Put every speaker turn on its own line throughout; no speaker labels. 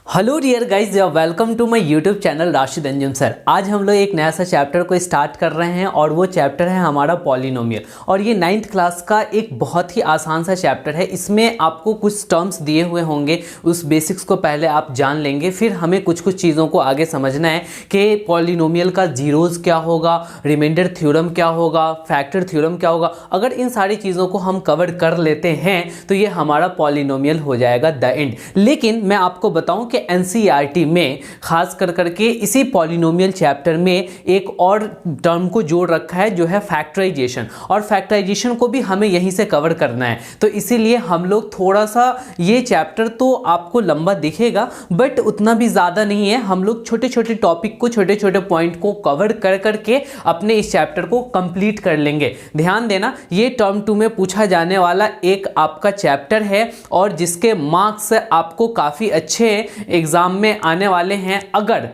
Hello dear guys, welcome to my YouTube channel Rashid Anjum sir. आज हम लोग एक नया सा चैप्टर को स्टार्ट कर रहे हैं और वो चैप्टर है हमारा पॉलिनोमियल। और ये 9th क्लास का एक बहुत ही आसान सा चैप्टर है। इसमें आपको कुछ टर्म्स दिए हुए होंगे, उस बेसिक्स को पहले आप जान लेंगे, फिर हमें कुछ कुछ चीज़ों को आगे समझना है कि पॉलिनोमियल का जीरोज़ क्या होगा, रिमाइंडर थ्योरम क्या होगा, फैक्टर थ्योरम क्या होगा। अगर इन सारी चीज़ों को हम कवर कर लेते हैं तो ये हमारा पॉलिनोमियल हो जाएगा द एंड। लेकिन मैं आपको बताऊं कि एनसीईआरटी में खास कर करके इसी पॉलिनोमियल चैप्टर में एक और टर्म को जोड़ रखा है जो है फैक्टराइजेशन, और फैक्टराइजेशन को भी हमें यहीं से कवर करना है। तो इसीलिए हम लोग थोड़ा सा ये चैप्टर तो आपको लंबा दिखेगा बट उतना भी ज़्यादा नहीं है। हम लोग छोटे छोटे टॉपिक को, छोटे छोटे पॉइंट को कवर कर करके अपने इस चैप्टर को कंप्लीट कर लेंगे। ध्यान देना, ये टर्म 2 में पूछा जाने वाला एक आपका चैप्टर है और जिसके मार्क्स आपको काफ़ी अच्छे एग्जाम में आने वाले हैं अगर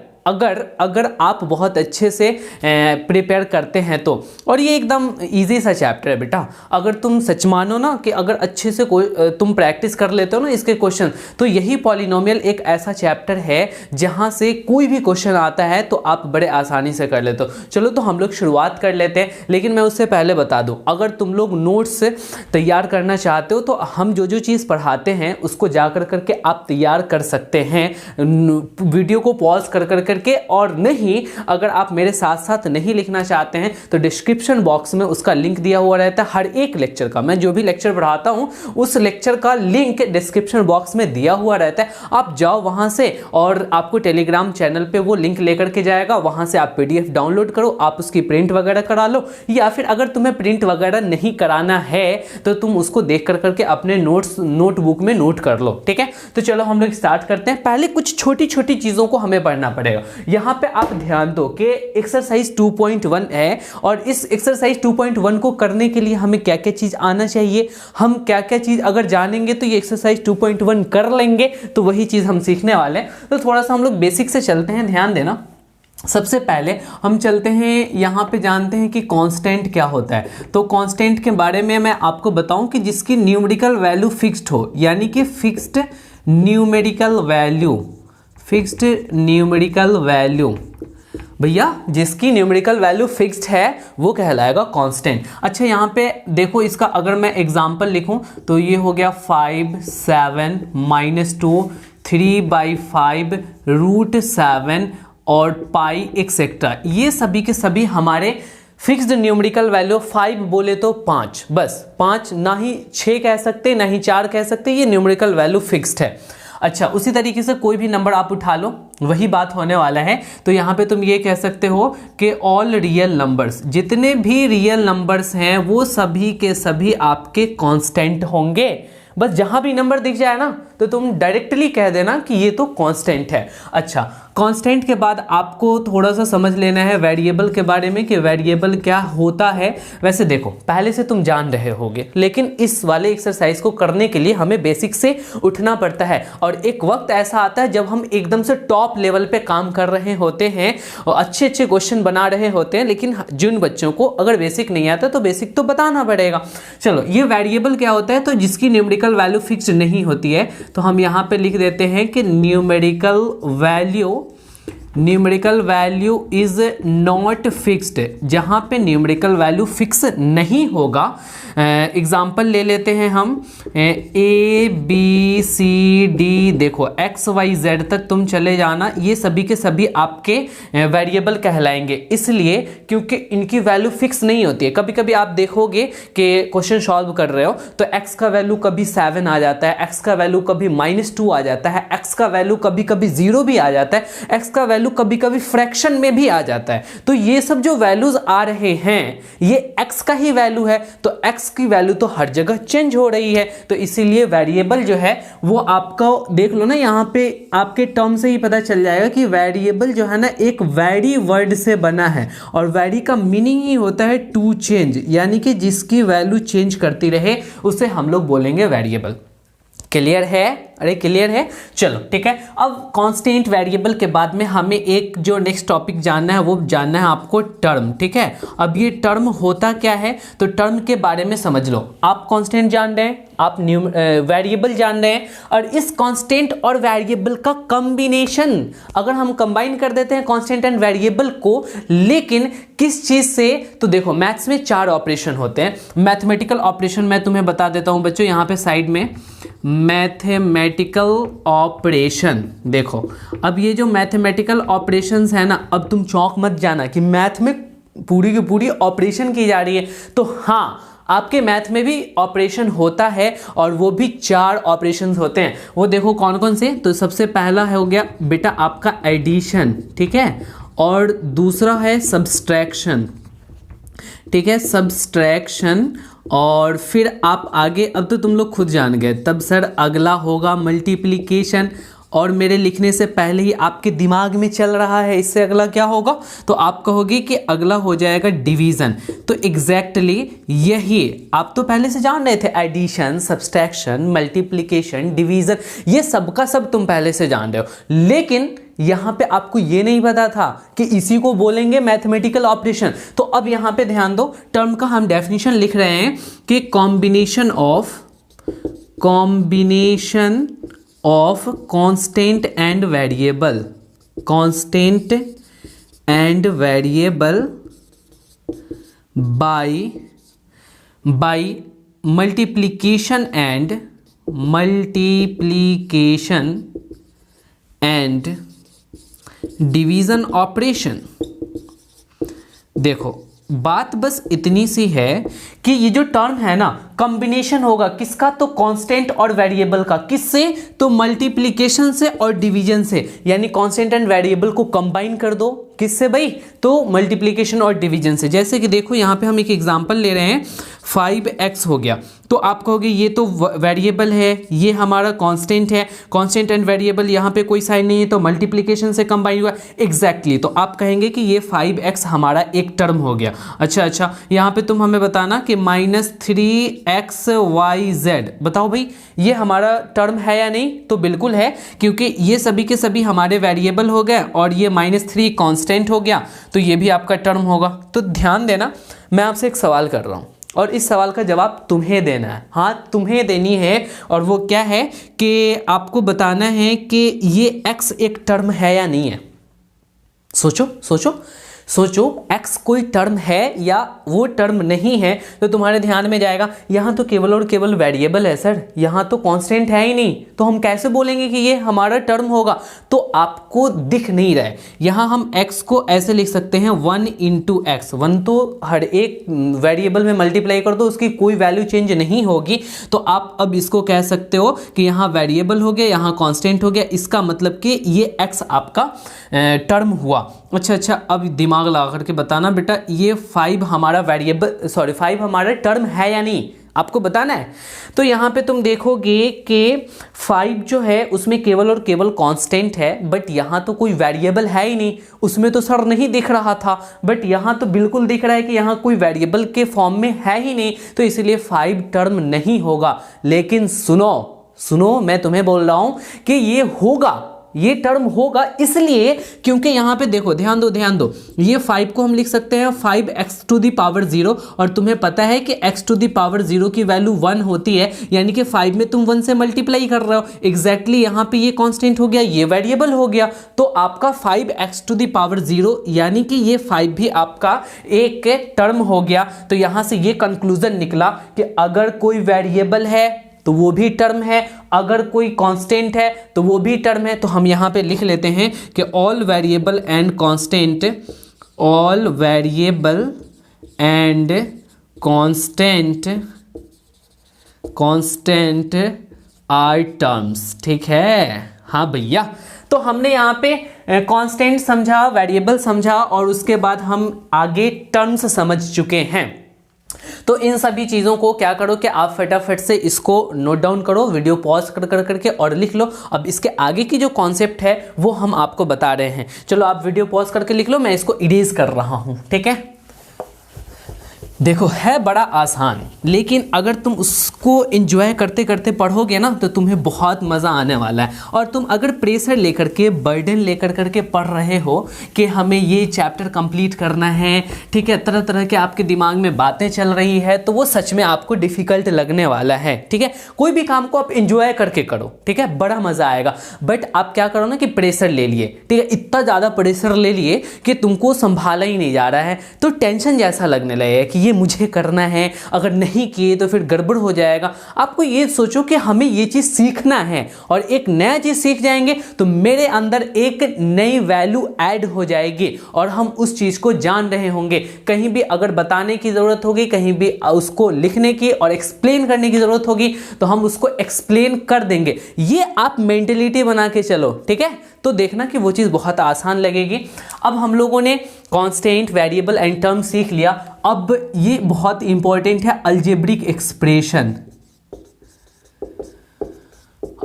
आप बहुत अच्छे से प्रिपेयर करते हैं तो। और ये एकदम इजी सा चैप्टर है बेटा। अगर तुम सच मानो ना कि अगर अच्छे से कोई तुम प्रैक्टिस कर लेते हो ना इसके क्वेश्चन, तो यही पॉलिनोमियल एक ऐसा चैप्टर है जहां से कोई भी क्वेश्चन आता है तो आप बड़े आसानी से कर लेते हो। चलो तो हम लोग शुरुआत कर लेते हैं, लेकिन मैं उससे पहले बता दूं, अगर तुम लोग नोट्स तैयार करना चाहते हो तो हम जो जो चीज़ पढ़ाते हैं उसको जाकर करके आप तैयार कर सकते हैं, वीडियो को पॉज कर करके। और नहीं, अगर आप मेरे साथ साथ नहीं लिखना चाहते हैं तो डिस्क्रिप्शन बॉक्स में उसका लिंक दिया हुआ रहता है। हर एक लेक्चर का, मैं जो भी लेक्चर पढ़ाता हूं उस लेक्चर का लिंक डिस्क्रिप्शन बॉक्स में दिया हुआ रहता है। आप जाओ वहां से और आपको टेलीग्राम चैनल पे वो लिंक लेकर के जाएगा। वहां से आप पीडीएफ डाउनलोड करो, आप उसकी प्रिंट वगैरह करा लो, या फिर अगर तुम्हें प्रिंट वगैरह नहीं कराना है तो तुम उसको देख कर करके अपने नोटबुक में नोट कर लो। ठीक है, तो चलो हम लोग स्टार्ट करते हैं। पहले कुछ छोटी छोटी चीजों को हमें पढ़ना पड़ेगा। यहां पे आप ध्यान दो कि एक्सरसाइज 2.1 है और इस एक्सरसाइज 2.1 को करने के लिए हमें क्या क्या चीज आना चाहिए, हम क्या क्या चीज अगर जानेंगे तो ये एक्सरसाइज 2.1 कर लेंगे तो वही चीज हम सीखने वाले हैं। तो थोड़ा सा हम लोग बेसिक से चलते हैं, ध्यान देना। सबसे पहले हम चलते हैं यहाँ पे, जानते हैं कि कांस्टेंट क्या होता है। तो कांस्टेंट के बारे में मैं आपको बताऊं कि जिसकी न्यूमेरिकल वैल्यू फिक्स्ड हो, यानी कि फिक्स्ड न्यूमेरिकल वैल्यू भैया, जिसकी न्यूमेरिकल वैल्यू फिक्स्ड है वो कहलाएगा कांस्टेंट। अच्छा, यहाँ पे देखो, इसका अगर मैं एग्जांपल लिखूं तो ये हो गया 5, 7, -2, 3/5, √7 और पाई एक्सेट्रा। ये सभी के सभी हमारे फिक्स्ड न्यूमेरिकल वैल्यू। 5 बोले तो 5, बस 5, ना ही 6 कह सकते ना ही 4 कह सकते, ये न्यूमेरिकल वैल्यू फिक्स्ड है। अच्छा, उसी तरीके से कोई भी नंबर आप उठा लो, वही बात होने वाला है। तो यहाँ पे तुम ये कह सकते हो कि ऑल रियल नंबर्स, जितने भी रियल नंबर्स हैं वो सभी के सभी आपके कांस्टेंट होंगे। बस जहां भी नंबर दिख जाए ना तो तुम डायरेक्टली कह देना कि ये तो कांस्टेंट है। अच्छा, कांस्टेंट के बाद आपको थोड़ा सा समझ लेना है वेरिएबल के बारे में कि वेरिएबल क्या होता है। वैसे देखो, पहले से तुम जान रहे होगे, लेकिन इस वाले एक्सरसाइज को करने के लिए हमें बेसिक से उठना पड़ता है। और एक वक्त ऐसा आता है जब हम एकदम से टॉप लेवल पे काम कर रहे होते हैं और अच्छे अच्छे क्वेश्चन बना रहे होते हैं, लेकिन जिन बच्चों को अगर बेसिक नहीं आता तो बेसिक तो बताना पड़ेगा। चलो, ये वेरिएबल क्या होता है, तो जिसकी न्यूमेरिकल वैल्यू फिक्स्ड नहीं होती है, तो हम यहाँ पे लिख देते हैं कि numerical value is not fixed. जहां पे न्यूमेरिकल वैल्यू फिक्स नहीं होगा, एग्जाम्पल ले लेते हैं हम, ABCD, देखो XYZ तक तुम चले जाना, ये सभी के सभी आपके वेरिएबल कहलाएंगे। इसलिए क्योंकि इनकी वैल्यू फिक्स नहीं होती है। कभी कभी आप देखोगे कि क्वेश्चन सॉल्व कर रहे हो तो x का वैल्यू कभी 7 आ जाता है, x का वैल्यू कभी -2 आ जाता है, x का वैल्यू कभी कभी 0 भी आ जाता है, x का वैल्यू कभी कभी फ्रैक्शन में भी आ जाता है। तो ये सब जो वैल्यूज आ रहे हैं ये x का ही वैल्यू है, तो x की वैल्यू तो हर जगह चेंज हो रही है। तो इसीलिए वेरिएबल जो है वो आपका देख लो ना, यहाँ पे आपके टर्म से ही पता चल जाएगा कि वेरिएबल जो है ना एक वैरी वर्ड से बना है, और वैरी का मीनिंग ही होता है टू चेंज, यानी कि जिसकी वैल्यू चेंज करती रहे उसे हम लोग बोलेंगे वेरिएबल। क्लियर है? अरे क्लियर है? चलो ठीक है। अब कांस्टेंट वेरिएबल के बाद में हमें एक जो नेक्स्ट टॉपिक जानना है वो जानना है आपको टर्म, ठीक है। अब ये टर्म होता क्या है, तो टर्म के बारे में समझ लो। आप कांस्टेंट जान रहे हैं, आप वेरिएबल जान रहे हैं, और इस कांस्टेंट और वेरिएबल का कॉम्बिनेशन अगर हम कंबाइन कर देते हैं कांस्टेंट एंड वेरिएबल को, लेकिन किस चीज से, तो देखो मैथ्स में 4 ऑपरेशन होते हैं। मैथमेटिकल ऑपरेशन मैं तुम्हें बता देता हूं बच्चों, यहां पे साइड में मैथमेटिकल ऑपरेशन देखो। अब ये जो मैथमेटिकल ऑपरेशंस है ना, अब तुम चौंक मत जाना कि मैथ में पूरी की पूरी ऑपरेशन की जा रही है, तो हाँ आपके मैथ में भी ऑपरेशन होता है, और वो भी 4 ऑपरेशंस होते हैं। वो देखो कौन कौन से, तो सबसे पहला है हो गया बेटा आपका एडिशन, ठीक है, और दूसरा है सब्सट्रैक्शन, ठीक है, सब्सट्रैक्शन। और फिर आप आगे, अब तो तुम लोग खुद जान गए, तब सर अगला होगा मल्टीप्लिकेशन, और मेरे लिखने से पहले ही आपके दिमाग में चल रहा है इससे अगला क्या होगा, तो आप कहोगे कि अगला हो जाएगा डिवीजन। तो एग्जैक्टली यही आप तो पहले से जान रहे थे, एडिशन, सब्सट्रैक्शन, मल्टीप्लिकेशन, डिवीजन, ये सब का सब तुम पहले से जान रहे हो, लेकिन यहां पे आपको ये नहीं पता था कि इसी को बोलेंगे मैथमेटिकल ऑपरेशन। तो अब यहां पे ध्यान दो, टर्म का हम डेफिनेशन लिख रहे हैं कि combination of constant and variable, constant and variable bye multiplication and division operation. देखो बात बस इतनी सी है कि ये जो टर्म है ना, कॉम्बिनेशन होगा किसका, तो कांस्टेंट और वेरिएबल का। किससे, तो मल्टीप्लिकेशन से और डिवीजन से, यानी कांस्टेंट एंड वेरिएबल को कंबाइन कर दो। किससे भाई, तो मल्टीप्लिकेशन और डिवीजन से। जैसे कि देखो यहां पे हम एक एग्जांपल ले रहे हैं, 5x हो गया, तो आप कहोगे ये तो वेरिएबल है, ये हमारा कांस्टेंट है, कांस्टेंट एंड वेरिएबल यहाँ पे कोई साइन नहीं है, तो मल्टीप्लिकेशन से कंबाइन हुआ। एग्जैक्टली तो आप कहेंगे कि ये 5x हमारा एक टर्म हो गया। अच्छा, यहाँ पे तुम हमें बताना कि -3xyz, बताओ भाई ये हमारा टर्म है या नहीं, तो बिल्कुल है, क्योंकि ये सभी के सभी हमारे वेरिएबल हो गए और ये -3 कांस्टेंट हो गया, तो ये भी आपका टर्म होगा। तो ध्यान देना, मैं आपसे एक सवाल कर रहा हूँ और इस सवाल का जवाब तुम्हें देना है, हाँ तुम्हें देनी है, और वो क्या है कि आपको बताना है कि ये x एक टर्म है या नहीं है। सोचो x कोई टर्म है या वो टर्म नहीं है, तो तुम्हारे ध्यान में जाएगा यहाँ तो केवल और केवल वेरिएबल है सर, यहाँ तो कांस्टेंट है ही नहीं, तो हम कैसे बोलेंगे कि ये हमारा टर्म होगा। तो आपको दिख नहीं रहा है, यहाँ हम x को ऐसे लिख सकते हैं 1 × x, 1 तो हर एक वेरिएबल में मल्टीप्लाई कर दो, उसकी कोई वैल्यू चेंज नहीं होगी। तो आप अब इसको कह सकते हो कि यहाँ वेरिएबल हो गया, यहाँ कांस्टेंट हो गया, इसका मतलब कि ये x आपका टर्म हुआ। अच्छा, अब दिमाग लगा करके बताना बेटा, ये 5 हमारा वेरिएबल, सॉरी 5 हमारा टर्म है या नहीं, आपको बताना है। तो यहाँ पे तुम देखोगे कि 5 जो है उसमें केवल और केवल कांस्टेंट है, बट यहाँ तो कोई वेरिएबल है ही नहीं। उसमें तो सर नहीं दिख रहा था, बट यहाँ तो बिल्कुल दिख रहा है कि यहाँ कोई वेरिएबल के फॉर्म में है ही नहीं, तो इसलिए 5 टर्म नहीं होगा। लेकिन सुनो मैं तुम्हें बोल रहा हूँ कि ये होगा, ये टर्म होगा, इसलिए क्योंकि यहाँ पे देखो, ध्यान दो, ये 5 को हम लिख सकते हैं 5x⁻0, और तुम्हें पता है कि x⁻0 की वैल्यू 1 होती है, यानी कि 5 में तुम 1 से मल्टीप्लाई कर रहे हो। एग्जैक्टली यहाँ पे ये कांस्टेंट हो गया, ये वेरिएबल हो गया, तो आपका 5x⁻0 यानी कि ये 5 भी आपका एक टर्म हो गया। तो यहाँ से ये कंक्लूजन निकला कि अगर कोई वेरिएबल है तो वो भी टर्म है, अगर कोई कांस्टेंट है तो वो भी टर्म है। तो हम यहाँ पे लिख लेते हैं कि all variable and constant are terms, ठीक है। हाँ भैया, तो हमने यहाँ पे कांस्टेंट समझा, वेरिएबल समझा, और उसके बाद हम आगे टर्म्स समझ चुके हैं। तो इन सभी चीज़ों को क्या करो कि आप फटाफट से इसको नोट डाउन करो, वीडियो पॉज कर करके और लिख लो। अब इसके आगे की जो कॉन्सेप्ट है वो हम आपको बता रहे हैं। चलो आप वीडियो पॉज करके लिख लो, मैं इसको इरेज कर रहा हूं, ठीक है। देखो है बड़ा आसान, लेकिन अगर तुम उसको एंजॉय करते करते पढ़ोगे ना तो तुम्हें बहुत मज़ा आने वाला है। और तुम अगर प्रेशर लेकर के, बर्डन लेकर करके पढ़ रहे हो कि हमें ये चैप्टर कंप्लीट करना है, ठीक है, तरह तरह के आपके दिमाग में बातें चल रही है, तो वो सच में आपको डिफ़िकल्ट लगने वाला है। ठीक है, कोई भी काम को आप एंजॉय करके करो, ठीक है, बड़ा मज़ा आएगा। बट आप क्या करो ना कि प्रेशर ले लिए, ठीक है, इतना ज़्यादा प्रेशर ले लिए कि तुमको संभाला ही नहीं जा रहा है, तो टेंशन जैसा लगने लगेगा कि ये मुझे करना है, अगर नहीं किए तो फिर गड़बड़ हो जाएगा। आपको ये सोचो कि हमें ये चीज़ सीखना है, और एक नया चीज़ सीख जाएंगे तो मेरे अंदर एक नई वैल्यू ऐड हो जाएगी और हम उस चीज़ को जान रहे होंगे। कहीं भी अगर बताने की ज़रूरत होगी, कहीं भी उसको लिखने की और एक्सप्लेन करने की ज़रूरत होगी तो हम उसको एक्सप्लेन कर देंगे। ये आप मेंटेलिटी बना के चलो, ठीक है, तो देखना कि वो चीज़ बहुत आसान लगेगी। अब हम लोगों ने कांस्टेंट, वेरिएबल एंड टर्म सीख लिया। अब ये बहुत इंपॉर्टेंट है, अलजेब्रिक एक्सप्रेशन।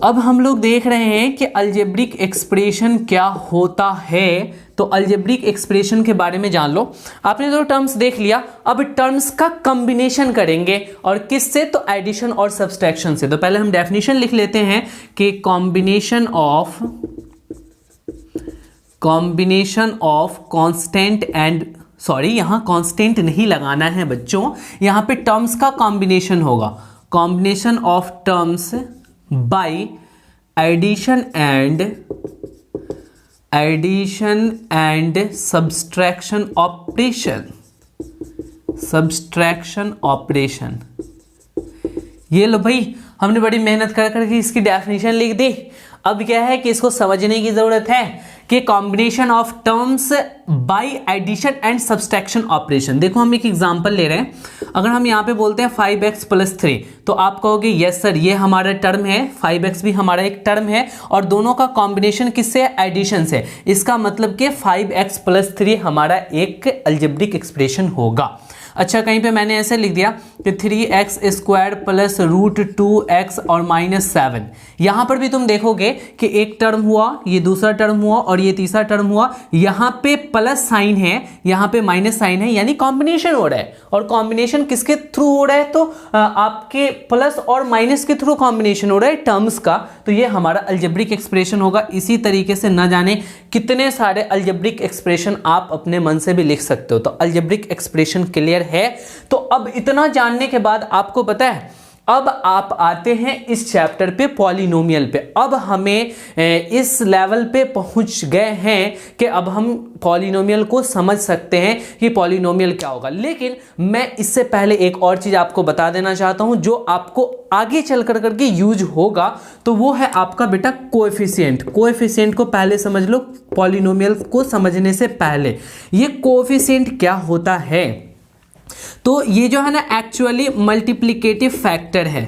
अब हम लोग देख रहे हैं कि अलजेब्रिक एक्सप्रेशन क्या होता है, तो अलजेब्रिक एक्सप्रेशन के बारे में जान लो। आपने तो टर्म्स देख लिया, अब टर्म्स का कॉम्बिनेशन करेंगे, और किससे, तो एडिशन और सब्सट्रैक्शन से। तो पहले हम डेफिनेशन लिख लेते हैं कि combination of constant and, sorry यहाँ कांस्टेंट नहीं लगाना है बच्चों, यहाँ पे टर्म्स का कॉम्बिनेशन होगा। Combination of terms by addition and subtraction operation. ये लो भाई, हमने बड़ी मेहनत कर करके इसकी डेफिनेशन लिख दी। अब क्या है कि इसको समझने की जरूरत है कि combination of terms by addition and subtraction operation. देखो हम एक एग्जांपल ले रहे हैं, अगर हम यहाँ पे बोलते हैं 5x + 3, तो आप कहोगे यस सर ये हमारा टर्म है, 5x भी हमारा एक टर्म है, और दोनों का कॉम्बिनेशन किससे है, एडिशन से। इसका मतलब कि 5x + 3 हमारा एक अलजेब्रिक एक्सप्रेशन होगा। अच्छा, कहीं पे मैंने ऐसे लिख दिया कि 3x² + √2x और -7। यहाँ पर भी तुम देखोगे कि एक टर्म हुआ, ये दूसरा टर्म हुआ और ये तीसरा टर्म हुआ। यहाँ पे प्लस साइन है, यहाँ पे माइनस साइन है, यानी कॉम्बिनेशन हो रहा है। और कॉम्बिनेशन किसके थ्रू हो रहा है, तो आपके प्लस और माइनस के थ्रू कॉम्बिनेशन हो रहा है टर्म्स का। तो ये हमारा अलजेब्रिक एक्सप्रेशन होगा। इसी तरीके से न जाने कितने सारे अलजेब्रिक एक्सप्रेशन आप अपने मन से भी लिख सकते हो। तो अलजेब्रिक एक्सप्रेशन क्लियर है। तो अब इतना जानने के बाद आपको पता है, अब आप आते हैं इस चैप्टर पे, पॉलिनोमियल पे। अब हमें इस लेवल पे पहुंच गए हैं कि अब हम पॉलिनोमियल को समझ सकते हैं कि पॉलिनोमियल क्या होगा। लेकिन मैं इससे पहले एक और चीज आपको बता देना चाहता हूं जो आपको आगे चल कर करके यूज होगा, तो वो है आपका बेटा कोएफिशिएंट। कोएफिशिएंट को पहले समझ लो, पॉलिनोमियल को समझने से पहले। ये कोएफिशिएंट क्या होता है, तो ये जो है ना एक्चुअली मल्टीप्लिकेटिव फैक्टर है।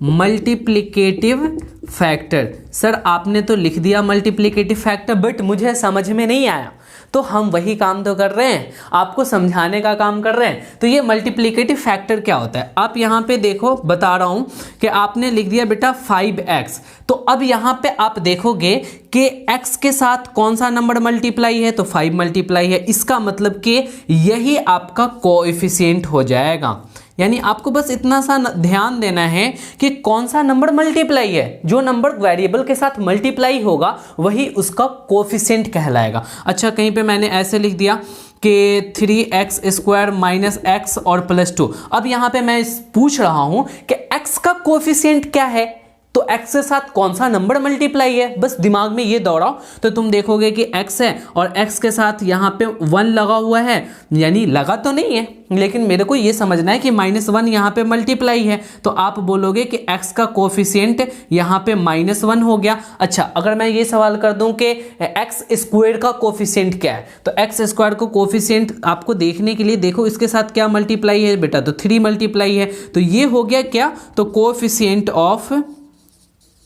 मल्टीप्लिकेटिव फैक्टर, सर आपने तो लिख दिया मल्टीप्लिकेटिव फैक्टर, बट मुझे समझ में नहीं आया। तो हम वही काम तो कर रहे हैं, आपको समझाने का काम कर रहे हैं। तो ये मल्टीप्लिकेटिव फैक्टर क्या होता है, आप यहाँ पे देखो, बता रहा हूँ कि आपने लिख दिया बेटा 5x। तो अब यहाँ पे आप देखोगे कि x के साथ कौन सा नंबर मल्टीप्लाई है, तो 5 मल्टीप्लाई है। इसका मतलब कि यही आपका कोएफिशिएंट हो जाएगा। यानी आपको बस इतना सा ध्यान देना है कि कौन सा नंबर मल्टीप्लाई है, जो नंबर वेरिएबल के साथ मल्टीप्लाई होगा वही उसका कोएफिशिएंट कहलाएगा। अच्छा, कहीं पे मैंने ऐसे लिख दिया कि 3x² - x और +2। अब यहाँ पे मैं पूछ रहा हूं कि x का कोएफिशिएंट क्या है, तो x के साथ कौन सा नंबर मल्टीप्लाई है, बस दिमाग में ये दौड़ाओ तो तुम देखोगे कि x है और x के साथ यहाँ पे 1 लगा हुआ है, यानी लगा तो नहीं है, लेकिन मेरे को ये समझना है कि -1 यहाँ पे मल्टीप्लाई है। तो आप बोलोगे कि x का कोएफिशिएंट यहाँ पे -1 हो गया। अच्छा, अगर मैं ये सवाल कर दूं कि x² का कोएफिशिएंट क्या है, तो x² को कोएफिशिएंट आपको देखने के लिए देखो इसके साथ क्या मल्टीप्लाई है बेटा, तो 3 मल्टीप्लाई है। तो ये हो गया क्या, तो coefficient of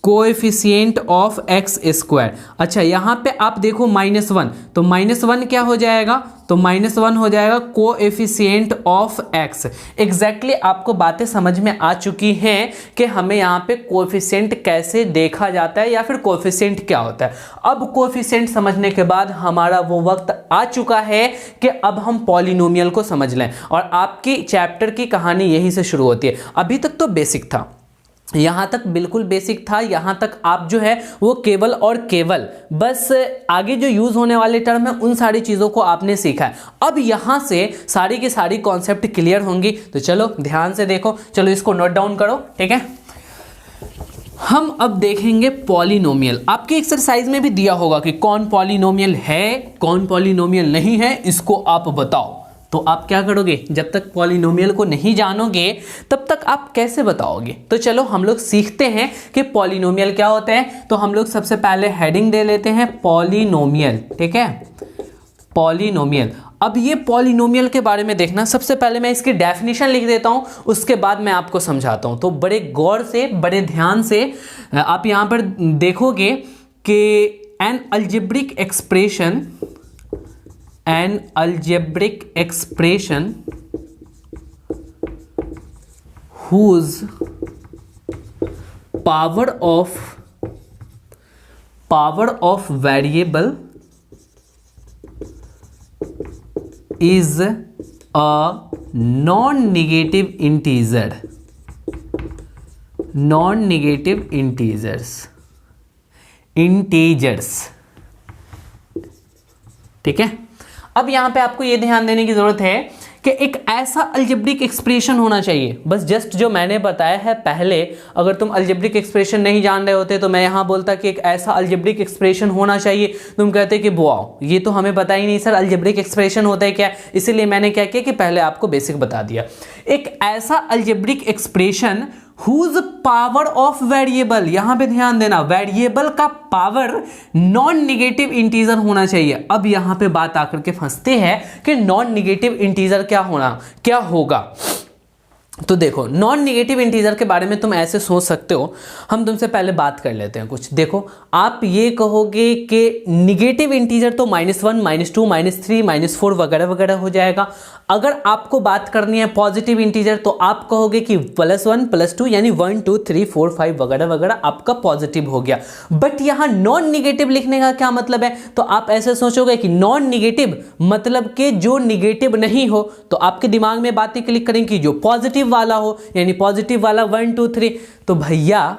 coefficient of x square. अच्छा यहाँ पे आप देखो -1, तो -1 क्या हो जाएगा, तो -1 हो जाएगा कोएफिशिएंट ऑफ एक्स। एग्जैक्टली आपको बातें समझ में आ चुकी हैं कि हमें यहाँ पे कोएफिशिएंट कैसे देखा जाता है या फिर कोएफिशिएंट क्या होता है। अब कोएफिशिएंट समझने के बाद हमारा वो वक्त आ चुका है कि अब हम पॉलिनोमियल को समझ लें, और आपकी चैप्टर की कहानी यहीं से शुरू होती है। अभी तक तो बेसिक था, यहाँ तक बिल्कुल बेसिक था, यहाँ तक आप जो है वो केवल और केवल बस आगे जो यूज़ होने वाले टर्म है उन सारी चीज़ों को आपने सीखा है। अब यहाँ से सारी की सारी कॉन्सेप्ट क्लियर होंगी। तो चलो ध्यान से देखो, चलो इसको नोट डाउन करो, ठीक है। हम अब देखेंगे पॉलिनोमियल। आपके एक्सरसाइज में भी दिया होगा कि कौन पॉलिनोमियल है, कौन पॉलिनोमियल नहीं है, इसको आप बताओ। तो आप क्या करोगे, जब तक पॉलिनोमियल को नहीं जानोगे तब तक आप कैसे बताओगे। तो चलो हम लोग सीखते हैं कि पॉलिनोमियल क्या होता है। तो हम लोग सबसे पहले हेडिंग दे लेते हैं पॉलिनोमियल, ठीक है, पॉलिनोमियल। अब ये पॉलिनोमियल के बारे में देखना, सबसे पहले मैं इसकी डेफिनेशन लिख देता हूं, उसके बाद मैं आपको समझाता हूं। तो बड़े गौर से, बड़े ध्यान से आप यहां पर देखोगे कि N algebraic expression, an algebraic expression whose power of variable is a non-negative integers, ठीक है। अब यहां पे आपको यह ध्यान देने की जरूरत है कि एक ऐसा अलजेब्रिक एक्सप्रेशन होना चाहिए, बस जस्ट जो मैंने बताया है पहले। अगर तुम अलजेब्रिक एक्सप्रेशन नहीं जान रहे होते तो मैं यहां बोलता कि एक ऐसा अलजेब्रिक एक्सप्रेशन होना चाहिए, तुम कहते कि वाओ ये तो हमें पता ही नहीं सर अलजेब्रिक एक्सप्रेशन होता है क्या। इसीलिए मैंने क्या किया कि पहले आपको बेसिक बता दिया। एक ऐसा algebraic expression whose power of variable, यहां पे ध्यान देना, वेरिएबल का पावर नॉन निगेटिव इंटीजर होना चाहिए। अब यहां पे बात आकर के फंसते हैं कि नॉन निगेटिव इंटीजर क्या होगा। तो देखो नॉन निगेटिव इंटीजर के बारे में तुम ऐसे सोच सकते हो, हम तुमसे पहले बात कर लेते हैं कुछ। देखो आप ये कहोगे कि निगेटिव इंटीजर तो -1, -2, -3, -4 वगैरह वगैरह हो जाएगा। अगर आपको बात करनी है पॉजिटिव इंटीजर तो आप कहोगे कि +1, +2 यानी 1, 2, 3, 4, 5 वगैरह वगैरह आपका पॉजिटिव हो गया। बट यहाँ नॉन निगेटिव लिखने का क्या मतलब है, तो आप ऐसे सोचोगे कि नॉन निगेटिव मतलब कि जो निगेटिव नहीं हो, तो आपके दिमाग में बातें क्लिक करेंगी जो पॉजिटिव वाला हो, यानी पॉजिटिव वाला 1, 2, 3। तो भैया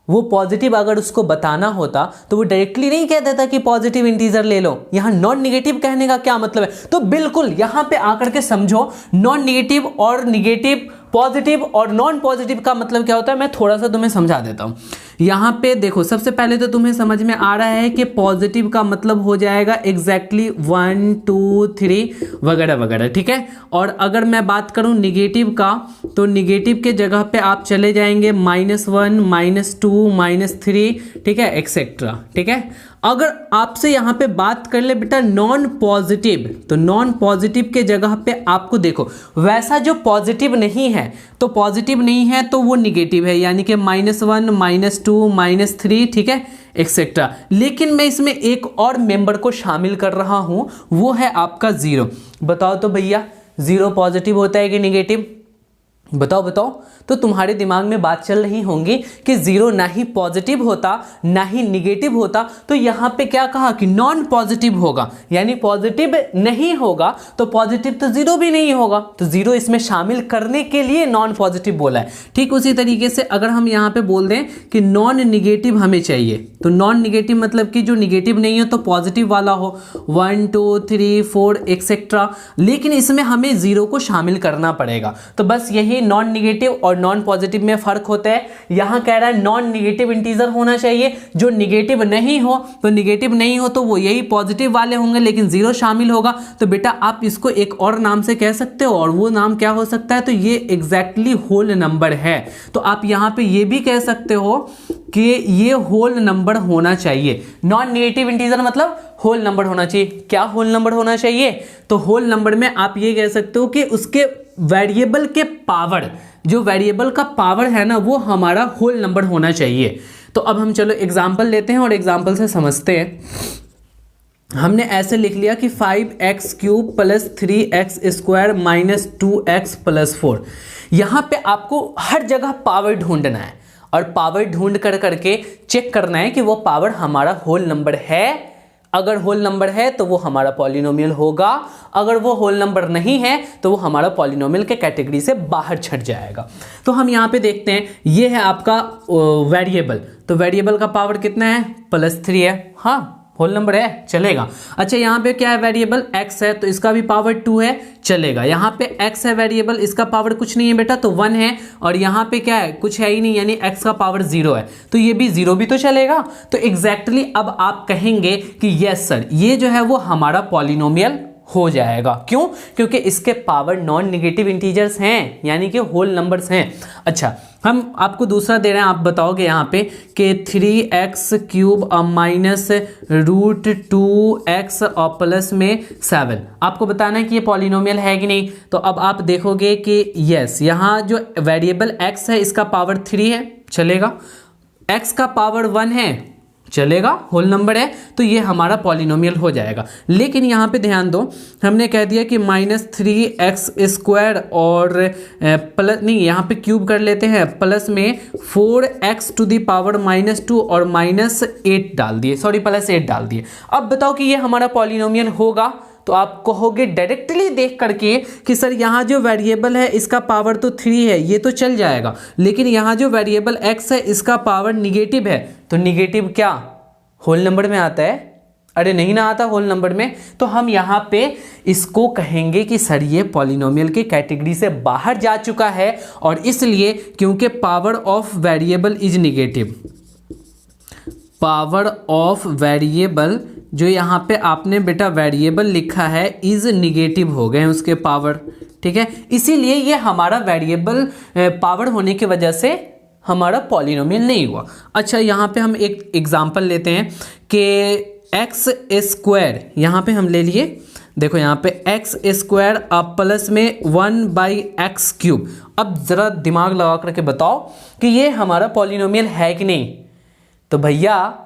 वो पॉजिटिव अगर उसको बताना होता तो वो डायरेक्टली नहीं कह देता कि पॉजिटिव इंटीजर ले लो। यहां नॉन निगेटिव कहने का क्या मतलब है, तो बिल्कुल यहां पे आकर के समझो नॉन निगेटिव और निगेटिव, पॉजिटिव और नॉन पॉजिटिव का मतलब क्या होता है। मैं थोड़ा सा तुम्हें समझा देता हूं। यहां पे देखो सबसे पहले तो तुम्हें समझ में आ रहा है कि पॉजिटिव का मतलब हो जाएगा एग्जैक्टली 1, 2, 3 वगैरह वगैरह, ठीक है। और अगर मैं बात करूं निगेटिव का, तो निगेटिव के जगह पे आप चले जाएंगे -1, -2, -3, ठीक है, एक्सेट्रा, ठीक है। अगर आपसे यहां पे बात कर ले बेटा नॉन पॉजिटिव, तो नॉन पॉजिटिव के जगह पे आपको देखो वैसा जो पॉजिटिव नहीं है, तो पॉजिटिव नहीं है तो वो निगेटिव है, यानी कि -1, -2, -3, ठीक है, एक्सेट्रा। लेकिन मैं इसमें एक और मेंबर को शामिल कर रहा हूं, वो है आपका 0। बताओ तो भैया 0 पॉजिटिव होता है कि निगेटिव, बताओ। तो तुम्हारे दिमाग में बात चल रही होंगी कि 0 ना ही पॉजिटिव होता ना ही निगेटिव होता, तो यहां पे क्या कहा कि नॉन पॉजिटिव होगा, यानी पॉजिटिव नहीं होगा तो पॉजिटिव तो 0 भी नहीं होगा, तो 0 इसमें शामिल करने के लिए नॉन पॉजिटिव बोला है। ठीक उसी तरीके से अगर हम यहां पे बोल दें कि नॉन निगेटिव हमें चाहिए, तो नॉन निगेटिव मतलब कि जो निगेटिव नहीं हो तो पॉजिटिव वाला हो, 1, 2, 3, 4 एक्सेट्रा, लेकिन इसमें हमें 0 को शामिल करना पड़ेगा। तो बस यही नॉन निगेटिव और नॉन पॉजिटिव में फर्क होता है। यहां कह रहा है नॉन निगेटिव इंटीजर होना चाहिए, जो निगेटिव नहीं हो, तो निगेटिव नहीं हो तो वो यही पॉजिटिव वाले होंगे, लेकिन 0 शामिल होगा। तो बेटा आप इसको एक और नाम से कह सकते हो, और वो नाम क्या हो सकता है, तो ये एग्जैक्टली होल नंबर है। तो आप यहां पे ये भी कह सकते हो कि ये होल नंबर होना चाहिए। नॉन निगेटिव इंटीजर मतलब होल नंबर होना चाहिए। क्या होल नंबर होना चाहिए, तो होल नंबर में आप ये कह सकते हो कि उसके वेरिएबल के पावर, जो वेरिएबल का पावर है ना, वो हमारा होल नंबर होना चाहिए। तो अब हम चलो एग्जाम्पल लेते हैं और एग्जाम्पल से समझते हैं। हमने ऐसे लिख लिया कि 5x cube plus 3x square minus 2x plus 4। यहाँ पे आपको हर जगह पावर ढूंढना है और पावर ढूंढ कर करके चेक करना है कि वो पावर हमारा होल नंबर है। अगर होल नंबर है तो वो हमारा पॉलिनोमियल होगा, अगर वो होल नंबर नहीं है तो वो हमारा पॉलिनोमियल के कैटेगरी से बाहर छट जाएगा। तो हम यहाँ पे देखते हैं, ये है आपका वेरिएबल, तो वेरिएबल का पावर कितना है, +3 है। हाँ, होल नंबर है, चलेगा। अच्छा, यहाँ पे क्या है, वेरिएबल x है तो इसका भी पावर 2 है, चलेगा। यहाँ पे x है वेरिएबल, इसका पावर कुछ नहीं है बेटा, तो 1 है। और यहाँ पे क्या है, कुछ है ही नहीं, यानी x का पावर 0 है, तो ये भी 0 भी तो चलेगा। तो एग्जैक्टली अब आप कहेंगे कि यस सर, ये जो है वो हमारा पॉलिनोमियल हो जाएगा। क्यों? क्योंकि इसके पावर नॉन निगेटिव इंटीजर्स हैं, यानी कि होल नंबर्स हैं। अच्छा, हम आपको दूसरा दे रहे हैं, आप बताओगे यहाँ पे कि 3x क्यूब माइनस √2x और प्लस में 7। आपको बताना है कि ये पॉलिनोमियल है कि नहीं। तो अब आप देखोगे कि यस, यहाँ जो वेरिएबल x है इसका पावर 3 है, चलेगा। x का पावर 1 है, चलेगा, होल नंबर है, तो ये हमारा पॉलिनोमियल हो जाएगा। लेकिन यहाँ पे ध्यान दो, हमने कह दिया कि -3x स्क्वायर और प्लस नहीं, यहाँ पे क्यूब कर लेते हैं, प्लस में 4x टू दी पावर -2 और -8 डाल दिए, सॉरी +8 डाल दिए। अब बताओ कि ये हमारा पॉलिनोमियल होगा। तो आप कहोगे डायरेक्टली देख करके कि सर यहाँ जो वेरिएबल है इसका पावर तो 3 है, ये तो चल जाएगा, लेकिन यहाँ जो वेरिएबल x है इसका पावर निगेटिव है, तो निगेटिव क्या होल नंबर में आता है? अरे नहीं ना आता होल नंबर में। तो हम यहाँ पे इसको कहेंगे कि सर ये पॉलिनोमियल की कैटेगरी से बाहर जा चुका है, और इसलिए क्योंकि power of variable is negative, power of variable जो यहाँ पे आपने बेटा वेरिएबल लिखा है इज निगेटिव हो गए उसके पावर, ठीक है। इसीलिए ये हमारा वेरिएबल पावर होने की वजह से हमारा पॉलिनोमियल नहीं हुआ। अच्छा, यहाँ पे हम एक एग्जांपल लेते हैं कि x स्क्वायर, यहाँ पे हम ले लिए, देखो यहाँ पे x स्क्वायर अब प्लस में 1/x क्यूब। अब ज़रा दिमाग लगा करके बताओ कि ये हमारा पॉलिनोमियल है कि नहीं। तो भैया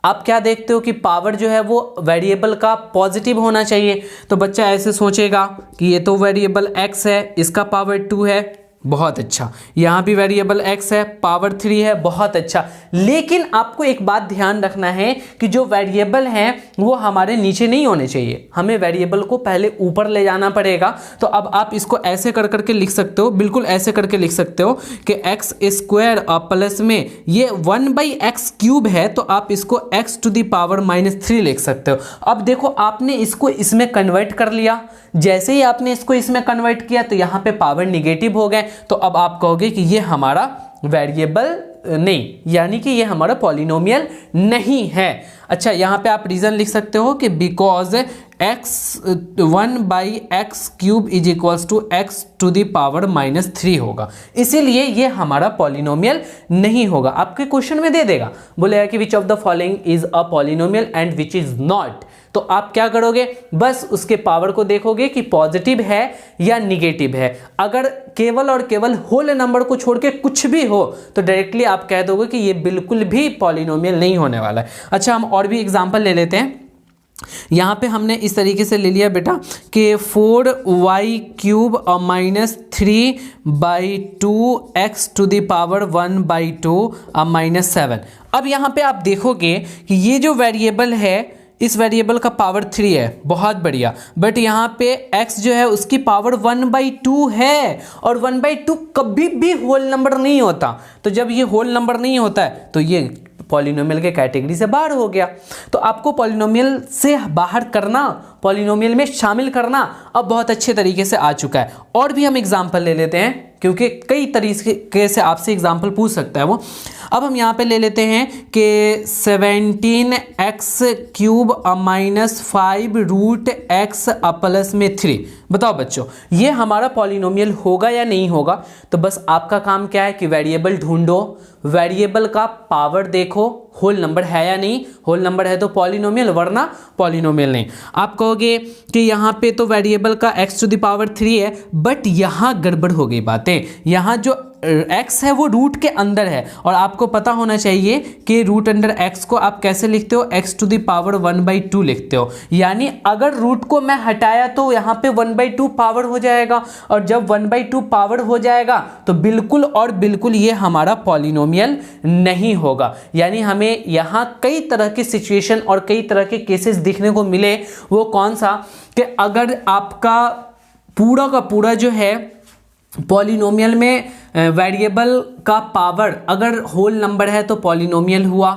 आप क्या देखते हो कि पावर जो है वो वेरिएबल का पॉजिटिव होना चाहिए। तो बच्चा ऐसे सोचेगा कि ये तो वेरिएबल x है, इसका पावर 2 है, बहुत अच्छा। यहाँ भी वेरिएबल x है, पावर 3 है, बहुत अच्छा। लेकिन आपको एक बात ध्यान रखना है कि जो वेरिएबल हैं वो हमारे नीचे नहीं होने चाहिए, हमें वेरिएबल को पहले ऊपर ले जाना पड़ेगा। तो अब आप इसको ऐसे कर करके लिख सकते हो, बिल्कुल ऐसे करके लिख सकते हो कि x स्क्वायर और प्लस में ये 1/x क्यूब है, तो आप इसको x टू दी पावर -3 लिख सकते हो। अब देखो आपने इसको इसमें कन्वर्ट कर लिया, जैसे ही आपने इसको इसमें कन्वर्ट किया तो यहाँ पे पावर निगेटिव हो गए, तो अब आप कहोगे कि ये हमारा वेरिएबल नहीं, यानी कि ये हमारा पॉलिनोमियल नहीं है। अच्छा, यहाँ पे आप रीज़न लिख सकते हो कि because x 1/x cube is equals to x to the power -3 होगा, इसीलिए ये हमारा पॉलिनोमियल नहीं होगा। आपके क्वेश्चन में दे देगा, बोलेगा कि which of the following is a polynomial and which is not. तो आप क्या करोगे, बस उसके पावर को देखोगे कि पॉजिटिव है या निगेटिव है। अगर केवल और केवल होल नंबर को छोड़ के कुछ भी हो तो डायरेक्टली आप कह दोगे कि ये बिल्कुल भी पॉलिनोमियल नहीं होने वाला है। अच्छा, हम और भी एग्जांपल ले लेते हैं। यहाँ पे हमने इस तरीके से ले लिया बेटा कि 4y क्यूब और -3/2x टू दी पावर 1/2 और -7। अब यहाँ पे आप देखोगे कि ये जो वेरिएबल है इस वेरिएबल का पावर 3 है, बहुत बढ़िया, बट यहाँ पे x जो है उसकी पावर 1/2 है, और 1/2 कभी भी होल नंबर नहीं होता। तो जब ये होल नंबर नहीं होता है तो ये पॉलिनोमियल के कैटेगरी से बाहर हो गया। तो आपको पॉलिनोमियल से बाहर करना, पॉलिनोमियल में शामिल करना अब बहुत अच्छे तरीके से आ चुका है। और भी हम एग्जांपल ले लेते हैं, क्योंकि कई तरीके से आपसे एग्जांपल पूछ सकता है वो। अब हम यहाँ पे ले लेते हैं कि 17x क्यूब -5√x प्लस में 3। बताओ बच्चों, ये हमारा पॉलिनोमियल होगा या नहीं होगा। तो बस आपका काम क्या है कि वेरिएबल ढूंढो, वेरिएबल का पावर देखो, होल नंबर है या नहीं, होल नंबर है तो पॉलिनोमियल, वरना पॉलिनोमियल नहीं। आप कहोगे कि यहाँ पे तो वेरिएबल का x टू दी पावर 3 है, बट यहाँ गड़बड़ हो गई बातें। यहाँ जो x है वो रूट के अंदर है, और आपको पता होना चाहिए कि रूट अंडर x को आप कैसे लिखते हो, x टू द पावर 1/2 लिखते हो। यानी अगर रूट को मैं हटाया तो यहाँ पे 1/2 पावर हो जाएगा, और जब 1/2 पावर हो जाएगा तो बिल्कुल और बिल्कुल ये हमारा पॉलिनोमियल नहीं होगा। यानी हमें यहाँ कई तरह की सिचुएशन और कई तरह के केसेस दिखने को मिले। वो कौन सा, कि अगर आपका पूरा का पूरा जो है पॉलिनोमियल में वेरिएबल का पावर अगर होल नंबर है तो पॉलिनोमियल हुआ,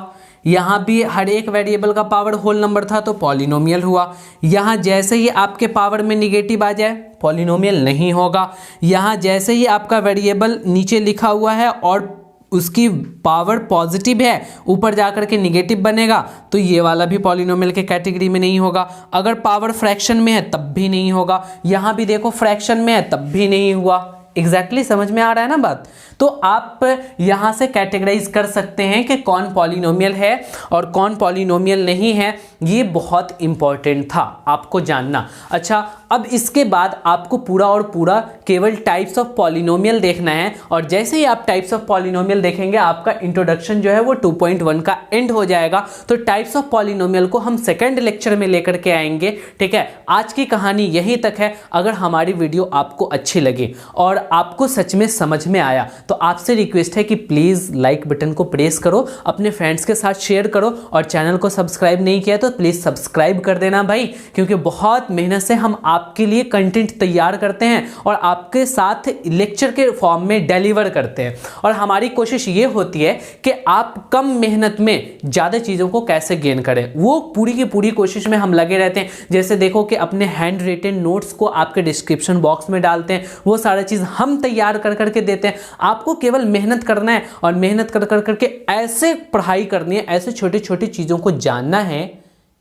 यहाँ भी हर एक वेरिएबल का पावर होल नंबर था तो पॉलिनोमियल हुआ। यहाँ जैसे ही आपके पावर में निगेटिव आ जाए पॉलिनोमियल नहीं होगा। यहाँ जैसे ही आपका वेरिएबल नीचे लिखा हुआ है और उसकी पावर पॉजिटिव है, ऊपर जाकर के निगेटिव बनेगा तो ये वाला भी पॉलिनोमियल के कैटेगरी में नहीं होगा। अगर पावर फ्रैक्शन में है तब भी नहीं होगा। यहाँ भी देखो फ्रैक्शन में है तब भी नहीं हुआ। एग्जैक्टली समझ में आ रहा है ना बात। तो आप यहाँ से कैटेगराइज कर सकते हैं कि कौन पॉलिनोमियल है और कौन पॉलिनोमियल नहीं है। ये बहुत इंपॉर्टेंट था आपको जानना। अच्छा, अब इसके बाद आपको पूरा और पूरा केवल टाइप्स ऑफ पॉलिनोमियल देखना है, और जैसे ही आप टाइप्स ऑफ पॉलिनोमियल देखेंगे आपका इंट्रोडक्शन जो है वो 2.1 का एंड हो जाएगा। तो टाइप्स ऑफ पॉलिनोमियल को हम सेकेंड लेक्चर में लेकर के आएंगे। ठीक है, आज की कहानी यहीं तक है। अगर हमारी वीडियो आपको अच्छी लगी और आपको सच में समझ में आया तो आपसे रिक्वेस्ट है कि प्लीज़ लाइक बटन को प्रेस करो, अपने फ्रेंड्स के साथ शेयर करो, और चैनल को सब्सक्राइब नहीं किया तो प्लीज़ सब्सक्राइब कर देना भाई, क्योंकि बहुत मेहनत से हम आपके लिए कंटेंट तैयार करते हैं और आपके साथ लेक्चर के फॉर्म में डिलीवर करते हैं। और हमारी कोशिश ये होती है कि आप कम मेहनत में ज़्यादा चीज़ों को कैसे गेन करें, वो पूरी की पूरी कोशिश में हम लगे रहते हैं। जैसे देखो कि अपने हैंड रिटन नोट्स को आपके डिस्क्रिप्शन बॉक्स में डालते हैं, वो सारा चीज़ हम तैयार कर करके देते हैं। आपको केवल मेहनत करना है और मेहनत कर कर करके ऐसे पढ़ाई करनी है, ऐसे छोटी छोटी चीज़ों को जानना है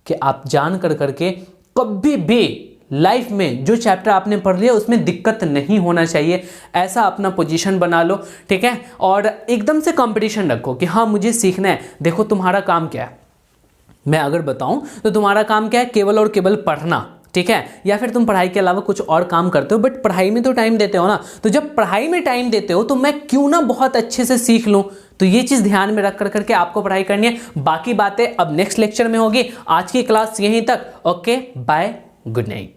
कि आप जान कर करके कभी भी लाइफ में जो चैप्टर आपने पढ़ लिया उसमें दिक्कत नहीं होना चाहिए। ऐसा अपना पोजीशन बना लो। ठीक है, और एकदम से कंपटीशन रखो कि हाँ मुझे सीखना है। देखो तुम्हारा काम क्या है, मैं अगर बताऊं तो तुम्हारा काम क्या है, केवल और केवल पढ़ना। ठीक है, या फिर तुम पढ़ाई के अलावा कुछ और काम करते हो, बट पढ़ाई में तो टाइम देते हो ना। तो जब पढ़ाई में टाइम देते हो तो मैं क्यों ना बहुत अच्छे से सीख लूं। तो ये चीज़ ध्यान में रख कर करके आपको पढ़ाई करनी है। बाकी बातें अब नेक्स्ट लेक्चर में होगी। आज की क्लास यहीं तक। Okay, bye, good night.